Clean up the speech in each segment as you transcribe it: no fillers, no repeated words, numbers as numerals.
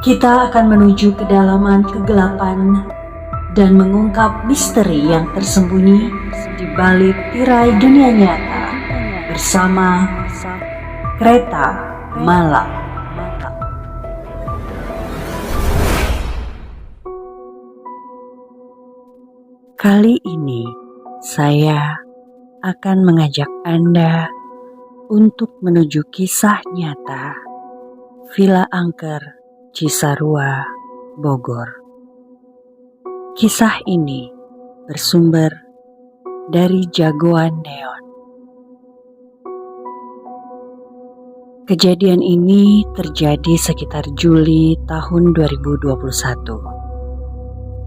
Kita akan menuju kedalaman kegelapan dan mengungkap misteri yang tersembunyi di balik tirai dunia nyata bersama Kereta Malam. Kali ini saya akan mengajak Anda untuk menuju kisah nyata Villa Angker Cisarua, Bogor. Kisah ini bersumber dari Jagoan Neon. Kejadian ini terjadi sekitar Juli tahun 2021.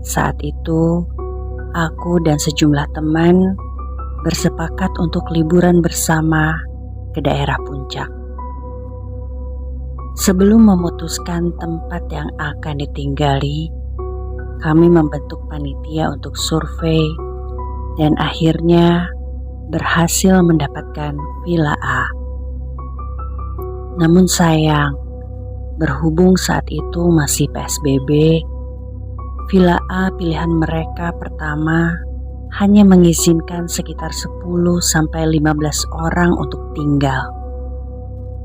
Saat itu, aku dan sejumlah teman bersepakat untuk liburan bersama ke daerah Puncak. Sebelum memutuskan tempat yang akan ditinggali, kami membentuk panitia untuk survei dan akhirnya berhasil mendapatkan Villa A. Namun sayang, berhubung saat itu masih PSBB, Villa A pilihan mereka pertama hanya mengizinkan sekitar 10-15 orang untuk tinggal.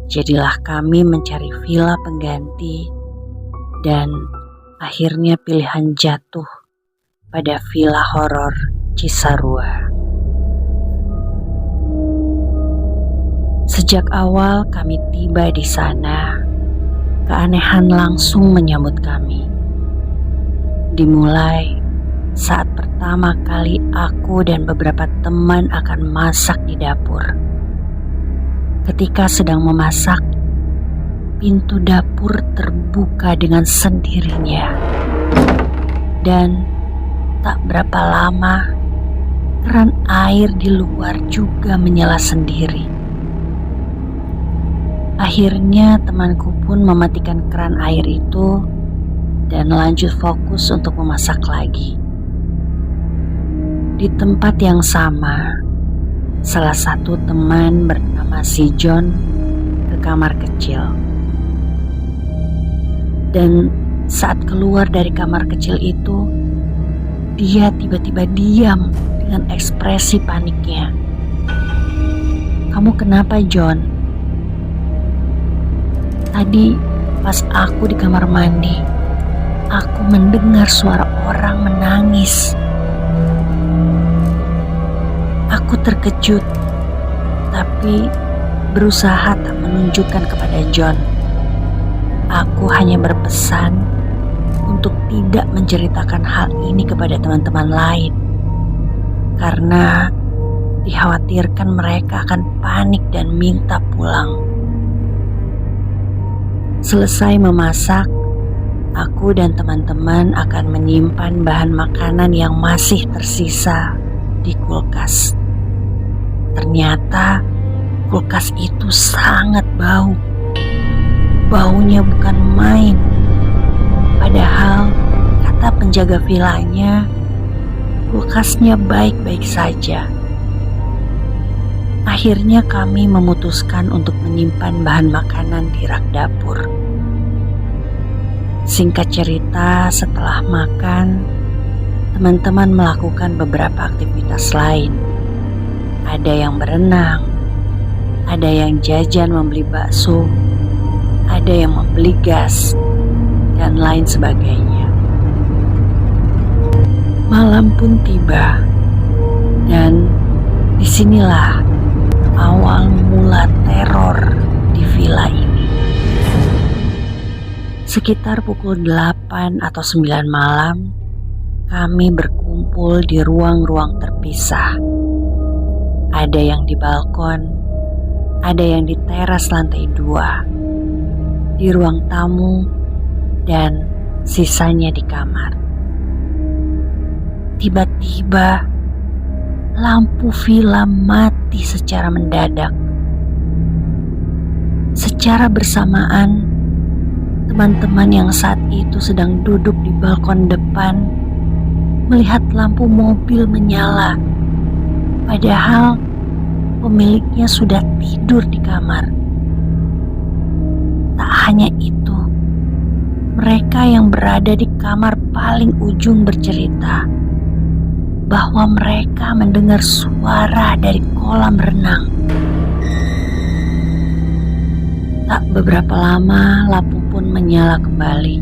Jadilah kami mencari villa pengganti dan akhirnya pilihan jatuh pada villa horor Cisarua. Sejak awal kami tiba di sana, keanehan langsung menyambut kami. Dimulai saat pertama kali aku dan beberapa teman akan masak di dapur. Ketika sedang memasak, pintu dapur terbuka dengan sendirinya. Dan tak berapa lama, keran air di luar juga menyala sendiri. Akhirnya temanku pun mematikan keran air itu dan lanjut fokus untuk memasak lagi. Di tempat yang sama, salah satu teman bernama si John ke kamar kecil. Dan saat keluar dari kamar kecil itu, dia tiba-tiba diam dengan ekspresi paniknya. "Kamu kenapa, John?" "Tadi pas aku di kamar mandi, aku mendengar suara orang menangis." Aku terkejut, tapi berusaha tak menunjukkan kepada John. Aku hanya berpesan untuk tidak menceritakan hal ini kepada teman-teman lain, karena dikhawatirkan mereka akan panik dan minta pulang. Selesai memasak, aku dan teman-teman akan menyimpan bahan makanan yang masih tersisa di kulkas. Ternyata kulkas itu sangat bau. Baunya bukan main. Padahal kata penjaga villanya, kulkasnya baik-baik saja. Akhirnya kami memutuskan untuk menyimpan bahan makanan di rak dapur. Singkat cerita, setelah makan, teman-teman melakukan beberapa aktivitas lain. Ada yang berenang, ada yang jajan membeli bakso, ada yang membeli gas, dan lain sebagainya. Malam pun tiba, dan disinilah awal mula teror di villa ini. Sekitar pukul 8 atau 9 malam, kami berkumpul di ruang-ruang terpisah. Ada yang di balkon, ada yang di teras lantai 2, di ruang tamu, dan sisanya di kamar. Tiba-tiba, lampu villa mati secara mendadak. Secara bersamaan, teman-teman yang saat itu sedang duduk di balkon depan melihat lampu mobil menyala. Padahal pemiliknya sudah tidur di kamar. Tak hanya itu, mereka yang berada di kamar paling ujung bercerita bahwa mereka mendengar suara dari kolam renang. Tak beberapa lama, lampu pun menyala kembali.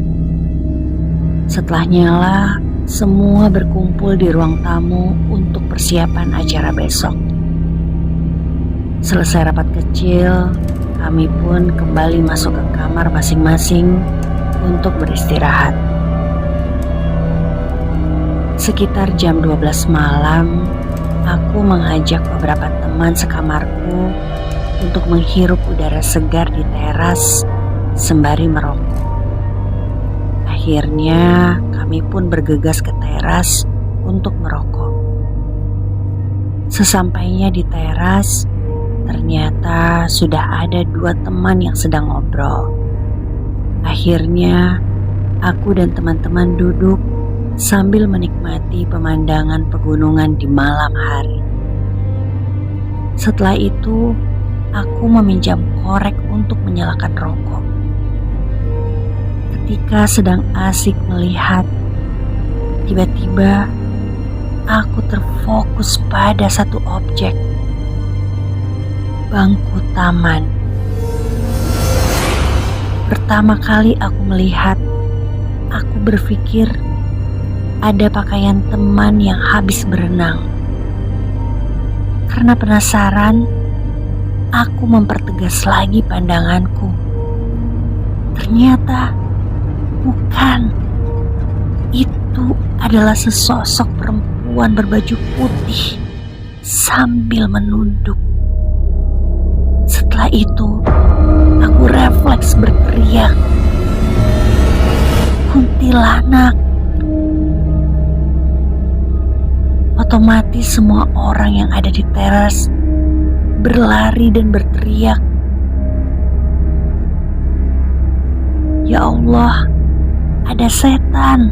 Setelah nyala, semua berkumpul di ruang tamu untuk persiapan acara besok. Selesai rapat kecil, kami pun kembali masuk ke kamar masing-masing untuk beristirahat. Sekitar jam 12 malam, aku mengajak beberapa teman sekamarku untuk menghirup udara segar di teras sembari merokok. Akhirnya kami pun bergegas ke teras untuk merokok. Sesampainya di teras, ternyata sudah ada 2 teman yang sedang ngobrol. Akhirnya aku dan teman-teman duduk sambil menikmati pemandangan pegunungan di malam hari. Setelah itu, aku meminjam korek untuk menyalakan rokok. Ketika sedang asik melihat, tiba-tiba aku terfokus pada satu objek. Bangku taman. Pertama kali aku melihat, aku berpikir ada pakaian teman yang habis berenang. Karena penasaran, aku mempertegas lagi pandanganku. Ternyata bukan. Itu adalah sesosok perempuan berbaju putih sambil menunduk. Setelah itu, aku refleks berteriak, "Kuntilanak!" Otomatis semua orang yang ada di teras berlari dan berteriak, "Ya Allah, ada setan!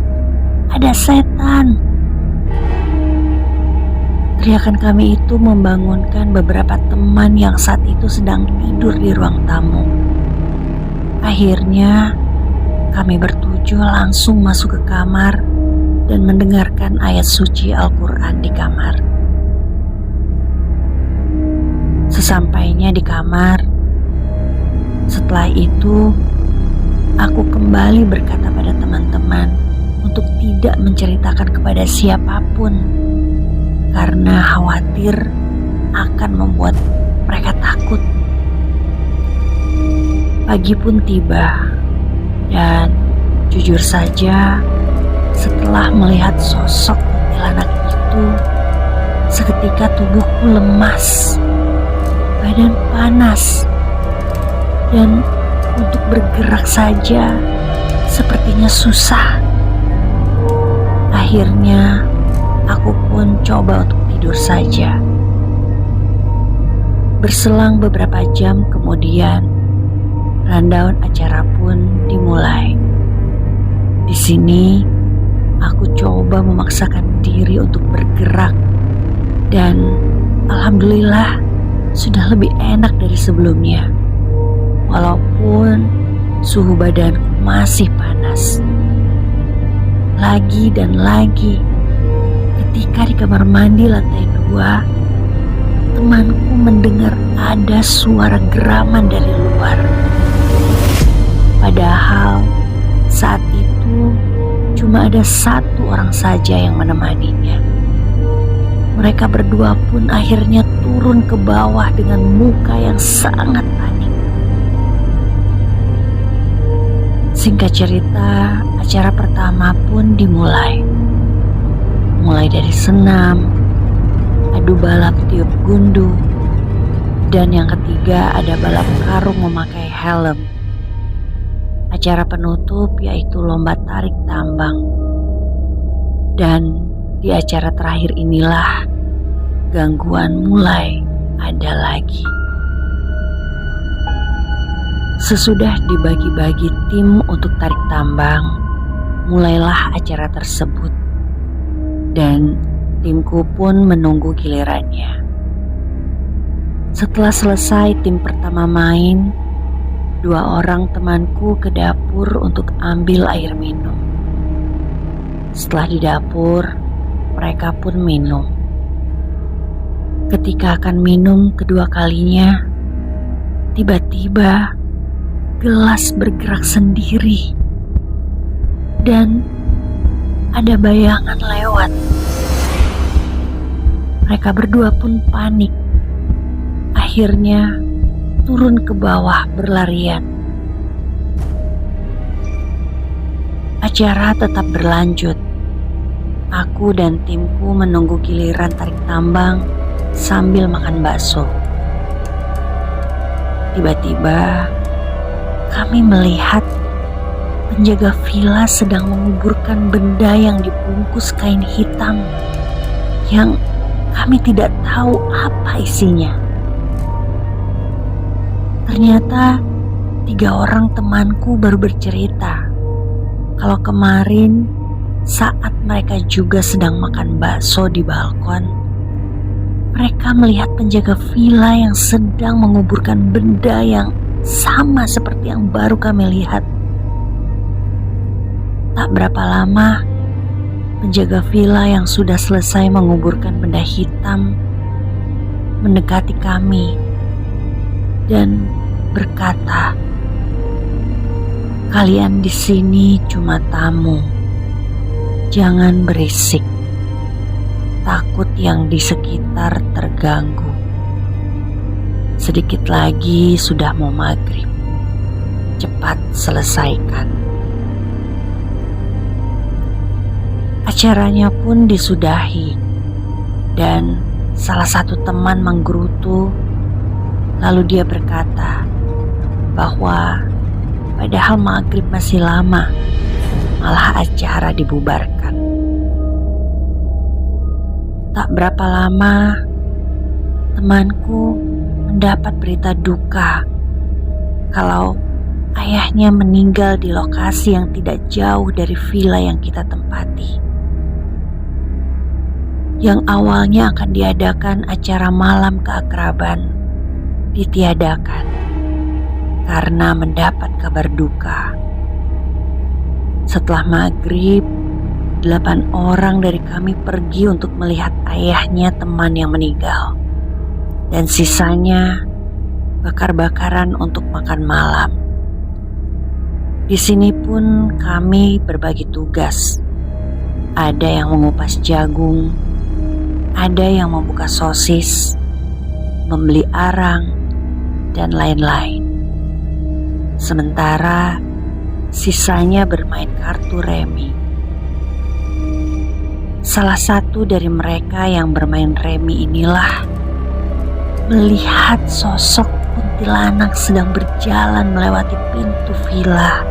Ada setan!" Teriakan kami itu membangunkan beberapa teman yang saat itu sedang tidur di ruang tamu. Akhirnya, kami bertujuh langsung masuk ke kamar dan mendengarkan ayat suci Al-Quran di kamar. Sesampainya di kamar, setelah itu, aku kembali berkata pada teman-teman untuk tidak menceritakan kepada siapapun karena khawatir akan membuat mereka takut. Pagi pun tiba dan jujur saja setelah melihat sosok kuntilanak itu, seketika tubuhku lemas, badan panas, dan untuk bergerak saja sepertinya susah. Akhirnya aku pun coba untuk tidur saja. Berselang beberapa jam kemudian, rundown acara pun dimulai. Di sini, aku coba memaksakan diri untuk bergerak dan alhamdulillah sudah lebih enak dari sebelumnya. Walaupun suhu badanku masih panas. Lagi dan lagi, ketika di kamar mandi lantai 2, temanku mendengar ada suara geraman dari luar. Padahal saat itu cuma ada 1 orang saja yang menemaninya. Mereka berdua pun akhirnya turun ke bawah dengan muka yang sangat panik. Singkat cerita, acara pertama pun dimulai. Mulai dari senam, adu balap tiup gundu, dan yang ketiga ada balap karung memakai helm. Acara penutup yaitu lomba tarik tambang. Dan di acara terakhir inilah gangguan mulai ada lagi. Sesudah dibagi-bagi tim untuk tarik tambang, mulailah acara tersebut. Dan timku pun menunggu gilirannya. Setelah selesai tim pertama main, Dua orang temanku ke dapur untuk ambil air minum. Setelah di dapur, mereka pun minum. Ketika akan minum kedua kalinya, tiba-tiba gelas bergerak sendiri dan ada bayangan lewat. Mereka berdua pun panik. Akhirnya turun ke bawah berlarian. Acara tetap berlanjut. Aku dan timku menunggu giliran tarik tambang sambil makan bakso. Tiba-tiba kami melihat penjaga villa sedang menguburkan benda yang dibungkus kain hitam yang kami tidak tahu apa isinya. Ternyata 3 orang temanku baru bercerita kalau kemarin saat mereka juga sedang makan bakso di balkon, mereka melihat penjaga villa yang sedang menguburkan benda yang sama seperti yang baru kami lihat. Tak berapa lama, penjaga villa yang sudah selesai menguburkan benda hitam mendekati kami dan berkata, "Kalian di sini cuma tamu. Jangan berisik. Takut yang di sekitar terganggu. Sedikit lagi sudah mau maghrib. Cepat selesaikan." Acaranya pun disudahi dan salah satu teman menggerutu, lalu dia berkata bahwa padahal maghrib masih lama, malah acara dibubarkan. Tak berapa lama, temanku mendapat berita duka kalau ayahnya meninggal di lokasi yang tidak jauh dari villa yang kita tempati. Yang awalnya akan diadakan acara malam keakraban, ditiadakan karena mendapat kabar duka. Setelah maghrib, 8 orang dari kami pergi untuk melihat ayahnya teman yang meninggal, dan sisanya bakar-bakaran untuk makan malam. Di sini pun kami berbagi tugas. Ada yang mengupas jagung, ada yang membuka sosis, membeli arang, dan lain-lain. Sementara sisanya bermain kartu remi. Salah satu dari mereka yang bermain remi inilah melihat sosok kuntilanak sedang berjalan melewati pintu villa.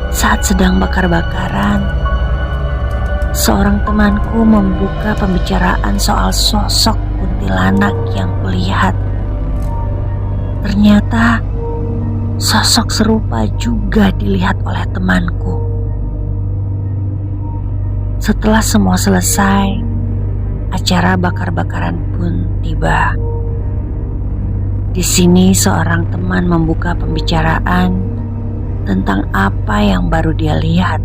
Saat sedang bakar-bakaran, seorang temanku membuka pembicaraan soal sosok kuntilanak yang kulihat. Ternyata sosok serupa juga dilihat oleh temanku. Setelah semua selesai, acara bakar-bakaran pun tiba. Di sini seorang teman membuka pembicaraan tentang apa yang baru dia lihat.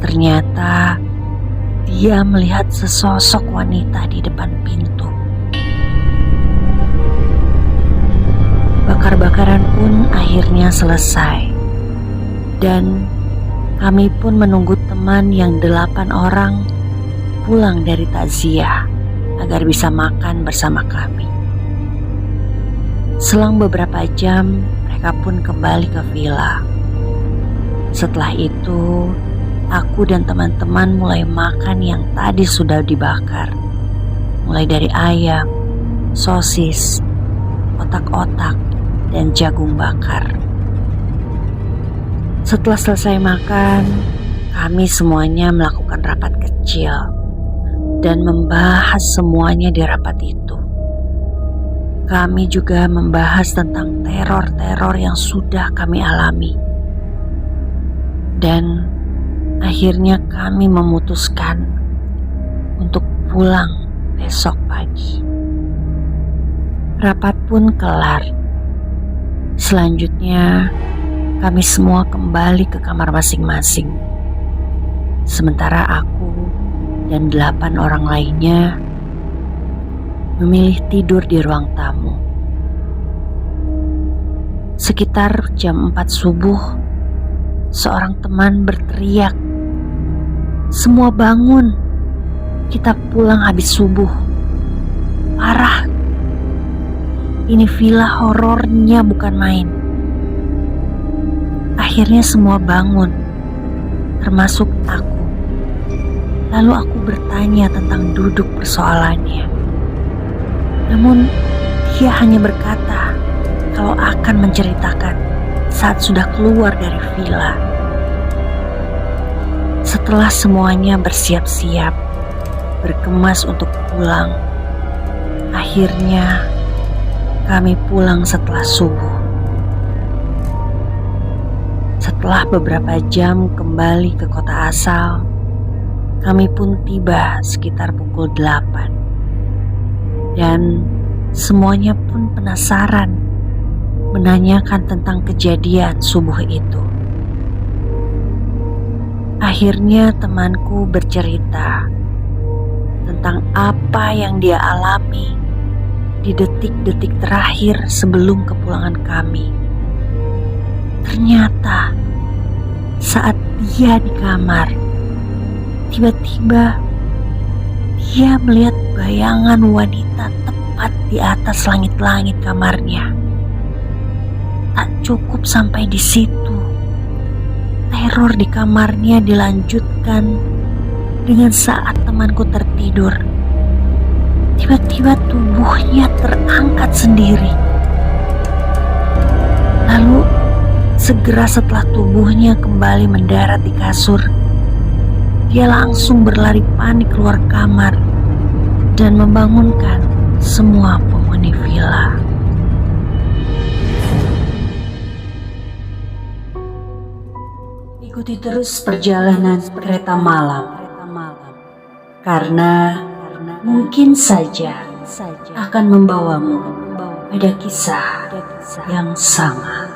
Ternyata dia melihat sesosok wanita di depan pintu. Bakar-bakaran pun akhirnya selesai, dan kami pun menunggu teman yang 8 orang pulang dari takziah agar bisa makan bersama kami. Selang beberapa jam, mereka pun kembali ke villa. Setelah itu, aku dan teman-teman mulai makan yang tadi sudah dibakar, mulai dari ayam, sosis, otak-otak, dan jagung bakar. Setelah selesai makan, kami semuanya melakukan rapat kecil dan membahas semuanya di rapat itu. Kami juga membahas tentang teror-teror yang sudah kami alami. Dan akhirnya kami memutuskan untuk pulang besok pagi. Rapat pun kelar. Selanjutnya, kami semua kembali ke kamar masing-masing. Sementara aku dan 8 orang lainnya memilih tidur di ruang tamu. Sekitar jam 4 subuh, seorang teman berteriak, "Semua bangun, kita pulang habis subuh. Parah, ini villa horornya bukan main." Akhirnya semua bangun, termasuk aku. Lalu aku bertanya tentang duduk persoalannya. Namun dia hanya berkata kalau akan menceritakan saat sudah keluar dari villa. Setelah semuanya bersiap-siap, berkemas untuk pulang, akhirnya kami pulang setelah subuh. Setelah beberapa jam kembali ke kota asal, kami pun tiba sekitar pukul 8. Dan semuanya pun penasaran menanyakan tentang kejadian subuh itu. Akhirnya temanku bercerita tentang apa yang dia alami di detik-detik terakhir sebelum kepulangan kami. Ternyata saat dia di kamar, tiba-tiba dia melihat bayangan wanita tepat di atas langit-langit kamarnya. Tak cukup sampai di situ, teror di kamarnya dilanjutkan dengan saat temanku tertidur. Tiba-tiba tubuhnya terangkat sendiri. Lalu segera setelah tubuhnya kembali mendarat di kasur, dia langsung berlari panik keluar kamar dan membangunkan semua penghuni villa. Ikuti terus perjalanan kereta malam, karena mungkin saja akan membawamu pada kisah yang sama.